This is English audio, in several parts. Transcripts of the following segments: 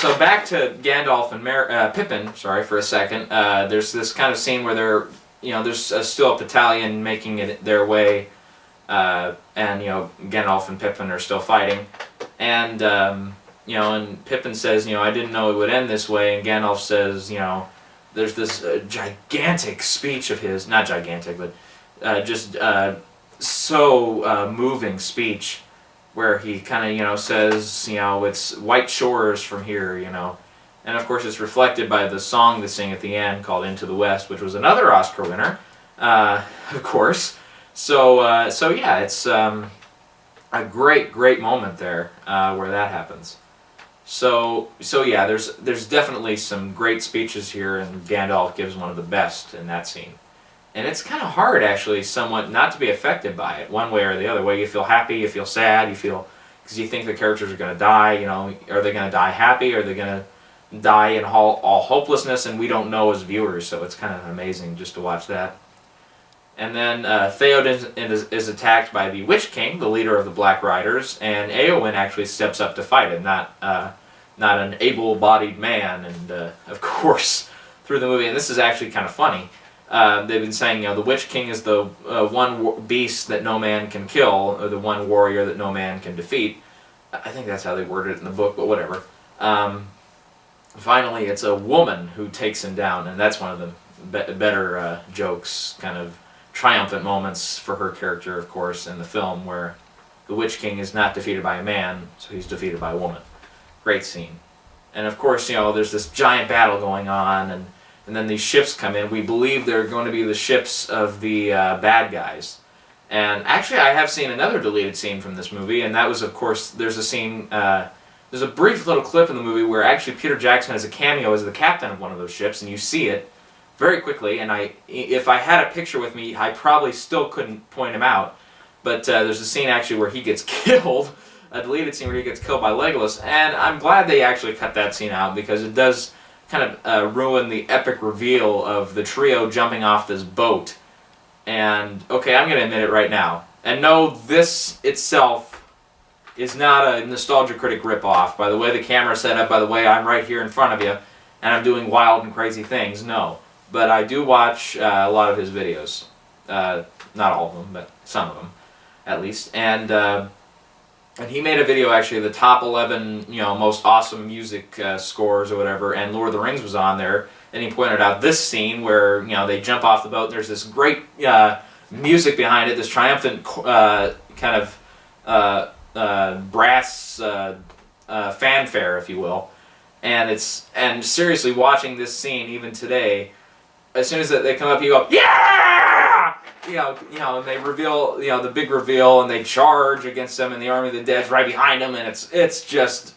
so back to Gandalf and Pippin. Sorry for a second. There's this kind of scene where there's still a battalion making it their way, and Gandalf and Pippin are still fighting, and and Pippin says, I didn't know it would end this way, and Gandalf says, there's this gigantic speech of his, not gigantic, but just so moving speech, where he kind of, says, it's white shores from here, And of course it's reflected by the song they sing at the end called Into the West, which was another Oscar winner, of course. So yeah, it's a great moment there where that happens. So yeah, there's definitely some great speeches here, and Gandalf gives one of the best in that scene. And it's kind of hard, actually, somewhat not to be affected by it, one way or the other way. You feel happy, you feel sad, because you think the characters are going to die, are they going to die happy, are they going to die in all hopelessness, and we don't know as viewers, so it's kind of amazing just to watch that. And then Theoden is attacked by the Witch King, the leader of the Black Riders, and Eowyn actually steps up to fight him, not an able-bodied man, and of course, through the movie, and this is actually kind of funny, they've been saying, the Witch King is the one beast that no man can kill, or the one warrior that no man can defeat. I think that's how they worded it in the book, but whatever. Finally, it's a woman who takes him down, and that's one of the better jokes, kind of triumphant moments for her character, of course, in the film, where the Witch King is not defeated by a man, so he's defeated by a woman. Great scene. And of course, there's this giant battle going on, and then these ships come in. We believe they're going to be the ships of the bad guys. And actually, I have seen another deleted scene from this movie, and that was, of course, there's a scene, there's a brief little clip in the movie where actually Peter Jackson has a cameo as the captain of one of those ships, and you see it very quickly, and if I had a picture with me, I probably still couldn't point him out. But there's a scene actually where he gets killed, a deleted scene where he gets killed by Legolas, and I'm glad they actually cut that scene out, because it does kind of ruin the epic reveal of the trio jumping off this boat. And, okay, I'm going to admit it right now. And no, this itself is not a Nostalgia Critic ripoff, by the way the camera's set up, by the way I'm right here in front of you, and I'm doing wild and crazy things, no. But I do watch a lot of his videos. Not all of them, but some of them, at least. And he made a video, actually, the top 11, most awesome music scores or whatever, and Lord of the Rings was on there, and he pointed out this scene where, they jump off the boat, and there's this great music behind it, this triumphant kind of brass fanfare, if you will. And seriously, watching this scene, even today, as soon as they come up, you go, yeah! And they reveal, the big reveal, and they charge against them, and the army of the dead's right behind them, and it's just,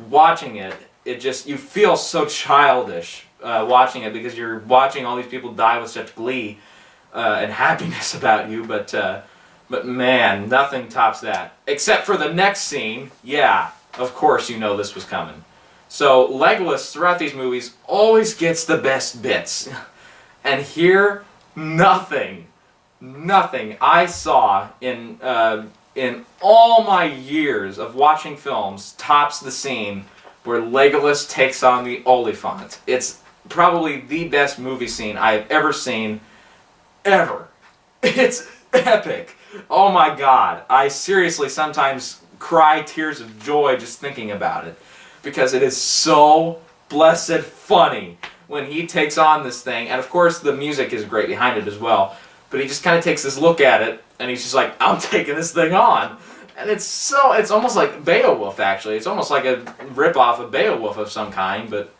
watching it, you feel so childish watching it, because you're watching all these people die with such glee and happiness about you, but man, nothing tops that. Except for the next scene, yeah, of course this was coming. So Legolas, throughout these movies, always gets the best bits. And here, nothing I saw in all my years of watching films tops the scene where Legolas takes on the Oliphant. It's probably the best movie scene I've ever seen, ever. It's epic. Oh my God. I seriously sometimes cry tears of joy just thinking about it, because it is so blessed funny when he takes on this thing, and of course the music is great behind it as well, but he just kind of takes this look at it, and he's just like, I'm taking this thing on. And it's almost like Beowulf, actually. It's almost like a rip-off of Beowulf of some kind, but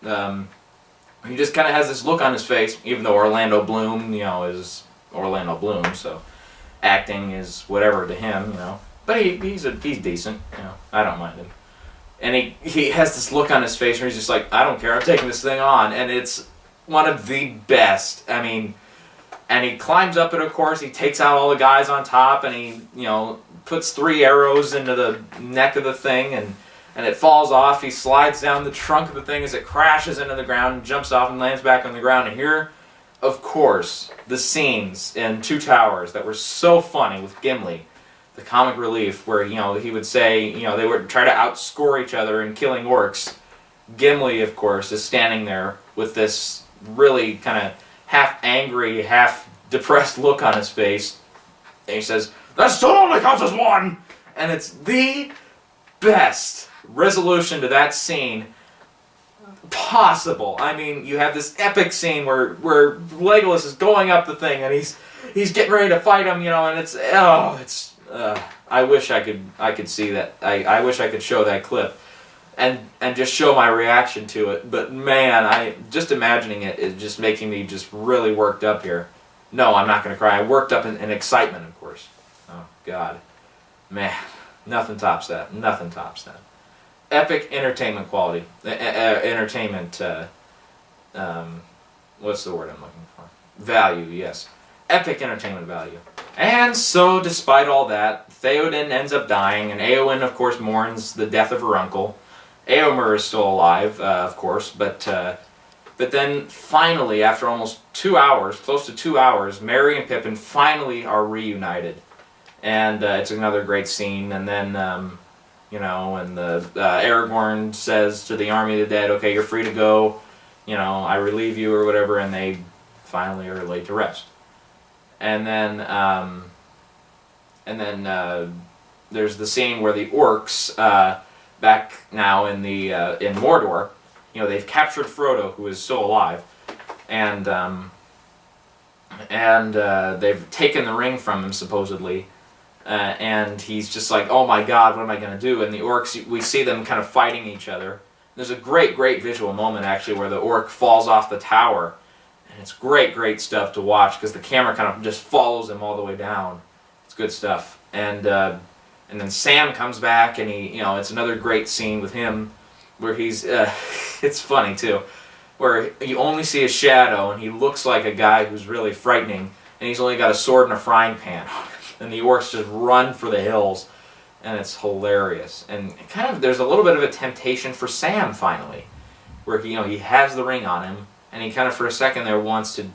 he just kind of has this look on his face, even though Orlando Bloom, is Orlando Bloom, so acting is whatever to him, But he's decent, I don't mind him. And he has this look on his face where he's just like, I don't care, I'm taking this thing on. And it's one of the best. I mean, and he climbs up it, of course, he takes out all the guys on top, and he, puts 3 arrows into the neck of the thing, and it falls off. He slides down the trunk of the thing as it crashes into the ground, and jumps off and lands back on the ground. And here, of course, the scenes in Two Towers that were so funny with Gimli, the comic relief where, he would say, they would try to outscore each other in killing orcs, Gimli, of course, is standing there with this really kind of half angry, half depressed look on his face. And he says, "That still only counts as one!" And it's the best resolution to that scene possible. I mean, you have this epic scene where Legolas is going up the thing and he's getting ready to fight him, and it's I wish I could see that. I wish I could show that clip and just show my reaction to it. But man, I just imagining it is just making me just really worked up here. No, I'm not going to cry. I worked up in excitement, of course. Oh God, man, nothing tops that. Nothing tops that. Epic entertainment quality. Entertainment. What's the word I'm looking for? Value. Yes. Epic entertainment value. And so, despite all that, Theoden ends up dying, and Éowyn, of course, mourns the death of her uncle. Éomer is still alive, of course, but then finally, after almost 2 hours, close to 2 hours, Merry and Pippin finally are reunited, and it's another great scene. And then, and the Aragorn says to the army of the dead, "Okay, you're free to go. I relieve you," or whatever, and they finally are laid to rest. And then there's the scene where the orcs, back now in Mordor, they've captured Frodo, who is still alive, and they've taken the ring from him supposedly, and he's just like, "Oh my God, what am I going to do?" And the orcs, we see them kind of fighting each other. There's a great visual moment actually where the orc falls off the tower. It's great stuff to watch because the camera kind of just follows him all the way down. It's good stuff. And then Sam comes back, and it's another great scene with him where he's it's funny too, where you only see his shadow and he looks like a guy who's really frightening, and he's only got a sword and a frying pan, and the orcs just run for the hills, and it's hilarious. And kind of there's a little bit of a temptation for Sam finally, where he has the ring on him. And he kind of, for a second there, wants to,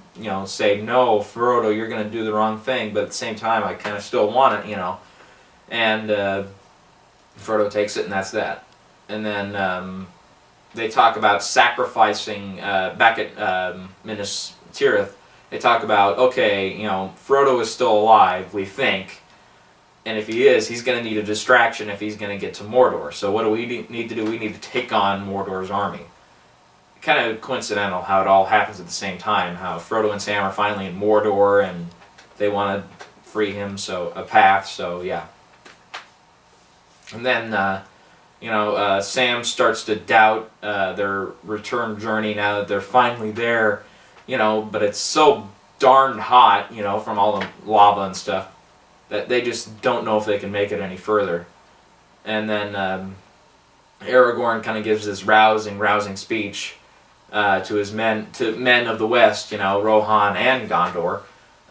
say, "No, Frodo, you're going to do the wrong thing." But at the same time, I kind of still want it, And Frodo takes it, and that's that. And then they talk about sacrificing, back at Minas Tirith, they talk about, okay, Frodo is still alive, we think. And if he is, he's going to need a distraction if he's going to get to Mordor. So what do we need to do? We need to take on Mordor's army. Kind of coincidental how it all happens at the same time. How Frodo and Sam are finally in Mordor and they want to free him, so a path. So yeah. And then Sam starts to doubt their return journey now that they're finally there. But it's so darned hot, from all the lava and stuff, that they just don't know if they can make it any further. And then Aragorn kind of gives this rousing speech. To his men of the West, Rohan and Gondor,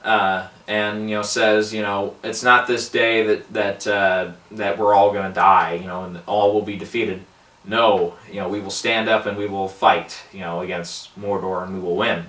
and says, it's not this day that we're all going to die, and all will be defeated. No, we will stand up and we will fight, against Mordor, and we will win.